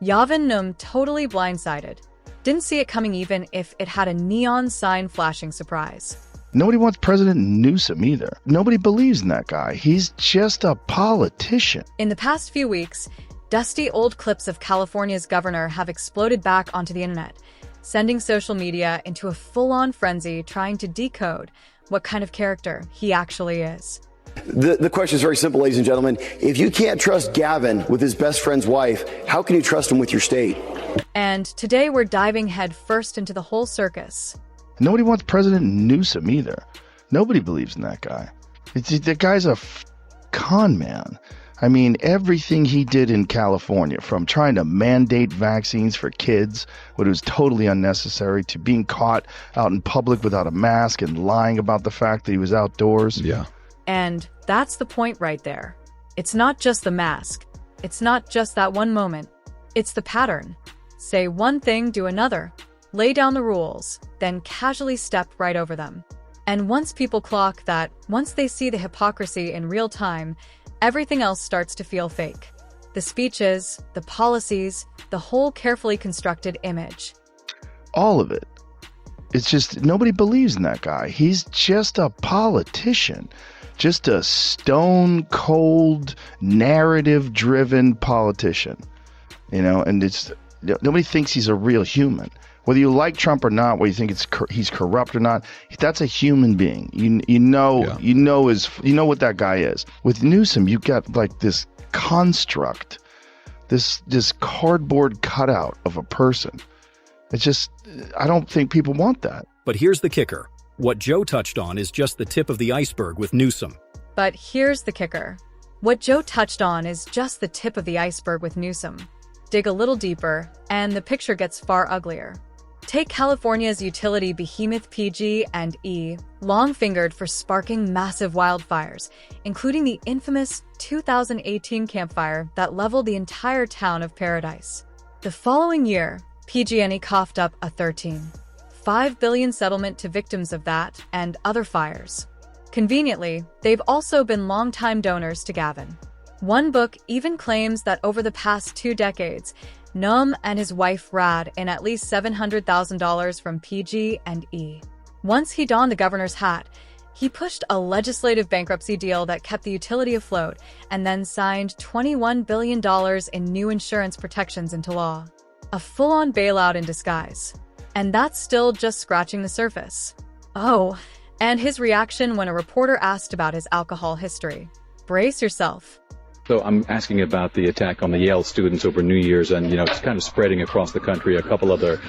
Gavin Newsom totally blindsided. Didn't see it coming even if it had a neon sign flashing surprise. Nobody wants President Newsom either. Nobody believes in that guy. He's just a politician. In the past few weeks, dusty old clips of California's governor have exploded back onto the internet, sending social media into a full-on frenzy trying to decode what kind of character he actually is. The question is very simple, ladies and gentlemen. If you can't trust Gavin with his best friend's wife, how can you trust him with your state? And today we're diving headfirst into the whole circus. Nobody wants President Newsom either. Nobody believes in that guy. The guy's a con man. I mean, everything he did in California, from trying to mandate vaccines for kids, when it was totally unnecessary, to being caught out in public without a mask and lying about the fact that he was outdoors. Yeah. And that's the point right there. It's not just the mask. It's not just that one moment. It's the pattern. Say one thing, do another. Lay down the rules, then casually step right over them. And once people clock that, once they see the hypocrisy in real time, everything else starts to feel fake. The speeches, the policies, the whole carefully constructed image. All of it. It's just nobody believes in that guy. He's just a politician. Just a stone-cold, narrative-driven politician. You know, and nobody thinks he's a real human. Whether you like Trump or not, whether you think he's corrupt or not, that's a human being. You know what that guy is. With Newsom, you got like this construct, this cardboard cutout of a person. It's just, I don't think people want that. But here's the kicker. What Joe touched on is just the tip of the iceberg with Newsom. But here's the kicker. What Joe touched on is just the tip of the iceberg with Newsom. Dig a little deeper, and the picture gets far uglier. Take California's utility behemoth PG&E, long-fingered for sparking massive wildfires, including the infamous 2018 campfire that leveled the entire town of Paradise. The following year, PG&E coughed up a $13.5 billion settlement to victims of that and other fires. Conveniently, they've also been longtime donors to Gavin. One book even claims that over the past 2 decades, Newsom and his wife Rad in at least $700,000 from PG&E. Once he donned the governor's hat, he pushed a legislative bankruptcy deal that kept the utility afloat and then signed $21 billion in new insurance protections into law. A full-on bailout in disguise. And that's still just scratching the surface. Oh, and his reaction when a reporter asked about his alcohol history. Brace yourself. So I'm asking about the attack on the Yale students over New Year's, and it's kind of spreading across the country. A couple other,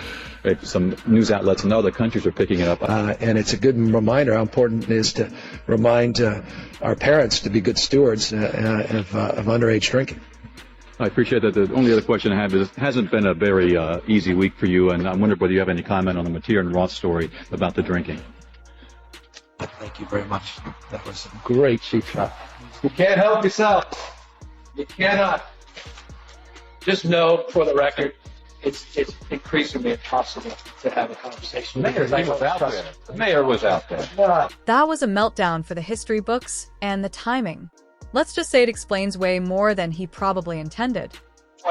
some news outlets in other countries are picking it up. And it's a good reminder how important it is to remind our parents to be good stewards of underage drinking. I appreciate that. The only other question I have is, it hasn't been a very easy week for you, and I wonder whether you have any comment on the Mateer and Roth story about the drinking. Thank you very much. That was a great cheap shot. You can't help yourself. You cannot. Just know, for the record, it's increasingly impossible to have a conversation. The mayor was out there. That was a meltdown for the history books and the timing. Let's just say it explains way more than he probably intended.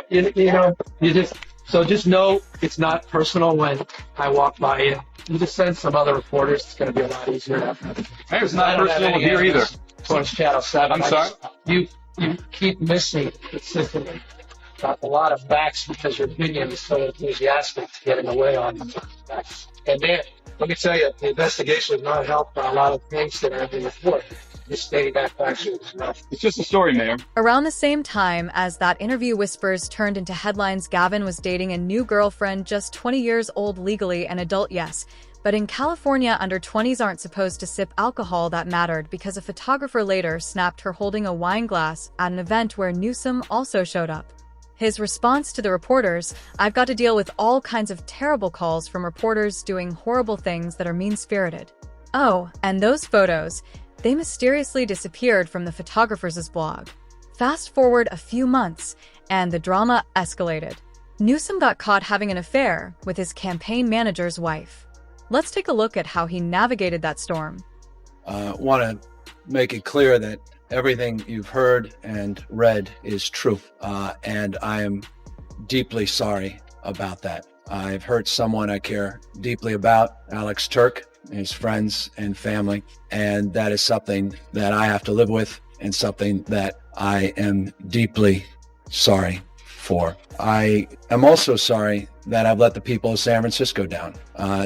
Just know it's not personal when I walk by you. You just send some other reporters. It's going to be a lot easier. It's not personal here either. Towards Channel 7. I'm sorry? You keep missing consistently a lot of facts because your opinion is so enthusiastic to get in the way on facts. And then, let me tell you, the investigation has not helped on a lot of things that are in the report. Just stating that factually is enough. It's just a story, Mayor. Around the same time as that interview whispers turned into headlines, Gavin was dating a new girlfriend just 20 years old, legally an adult, yes. But in California, under 20s aren't supposed to sip alcohol. That mattered because a photographer later snapped her holding a wine glass at an event where Newsom also showed up. His response to the reporters: "I've got to deal with all kinds of terrible calls from reporters doing horrible things that are mean-spirited." Oh, and those photos, they mysteriously disappeared from the photographer's blog. Fast forward a few months, and the drama escalated. Newsom got caught having an affair with his campaign manager's wife. Let's take a look at how he navigated that storm. Want to make it clear that everything you've heard and read is true. And I am deeply sorry about that. I've hurt someone I care deeply about, Alex Turk, his friends and family, and that is something that I have to live with and something that I am deeply sorry for. I am also sorry that I've let the people of San Francisco down.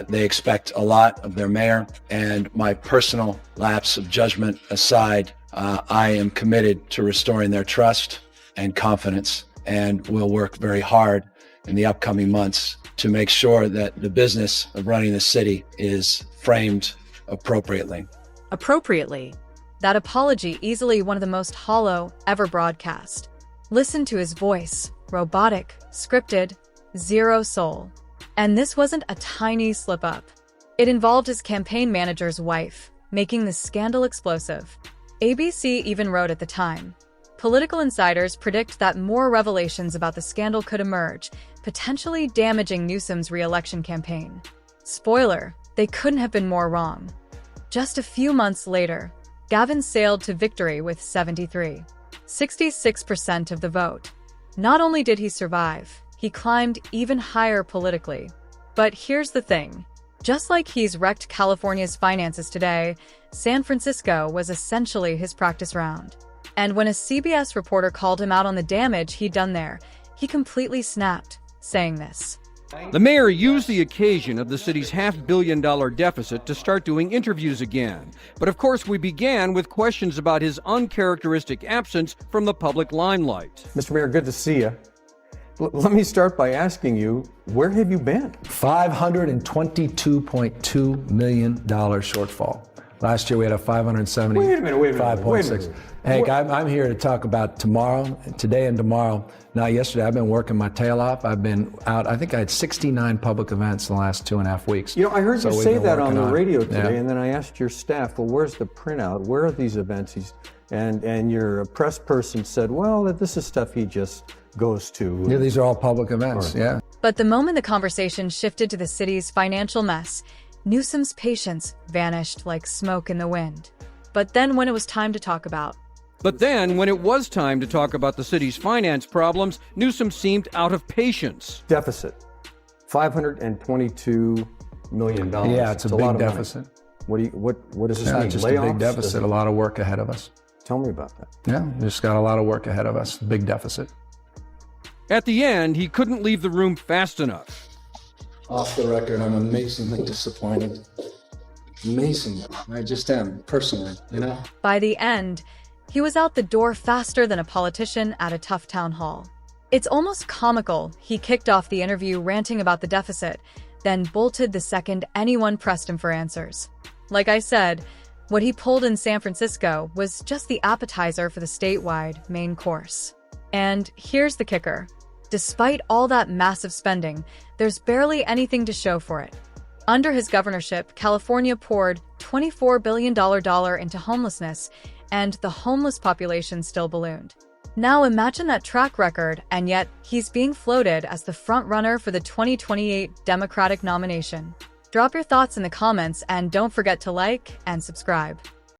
They expect a lot of their mayor, and my personal lapse of judgment aside, I am committed to restoring their trust and confidence, and will work very hard in the upcoming months to make sure that the business of running the city is framed appropriately. Appropriately. That apology easily one of the most hollow ever broadcast. Listen to his voice. Robotic, scripted, zero soul. And this wasn't a tiny slip-up. It involved his campaign manager's wife, making the scandal explosive. ABC even wrote at the time, political insiders predict that more revelations about the scandal could emerge, potentially damaging Newsom's re-election campaign. Spoiler, they couldn't have been more wrong. Just a few months later, Gavin sailed to victory with 66% of the vote. Not only did he survive, he climbed even higher politically. But here's the thing. Just like he's wrecked California's finances today, San Francisco was essentially his practice round. And when a CBS reporter called him out on the damage he'd done there, he completely snapped, saying this. The mayor used the occasion of the city's $500 million deficit to start doing interviews again. But of course, we began with questions about his uncharacteristic absence from the public limelight. Mr. Mayor, good to see you. Let me start by asking you, where have you been? $522.2 million shortfall. Last year we had a 570. Wait a minute. 5.6. Hank, I'm here to talk about today and tomorrow. Not yesterday. I've been working my tail off. I've been out. I think I had 69 public events in the last 2.5 weeks. You know, I heard you say that on the radio today, and then I asked your staff, well, where's the printout? Where are these events? And your press person said, well, this is stuff he just goes to. Yeah, these are all public events, yeah. But the moment the conversation shifted to the city's financial mess, Newsom's patience vanished like smoke in the wind. But then when it was time to talk about the city's finance problems, Newsom seemed out of patience. Deficit, $522 million. Yeah, it's a big deficit. What does this mean? Just Layoffs? a big deficit, a lot of work ahead of us. Tell me about that. Yeah, just got a lot of work ahead of us, big deficit. At the end, he couldn't leave the room fast enough. Off the record, I'm amazingly disappointed. Amazingly. I just am, personally, you know? By the end, he was out the door faster than a politician at a tough town hall. It's almost comical. He kicked off the interview ranting about the deficit, then bolted the second anyone pressed him for answers. Like I said, what he pulled in San Francisco was just the appetizer for the statewide main course. And here's the kicker. Despite all that massive spending, there's barely anything to show for it. Under his governorship, California poured $24 billion into homelessness, and the homeless population still ballooned. Now imagine that track record, and yet he's being floated as the front-runner for the 2028 Democratic nomination. Drop your thoughts in the comments and don't forget to like and subscribe.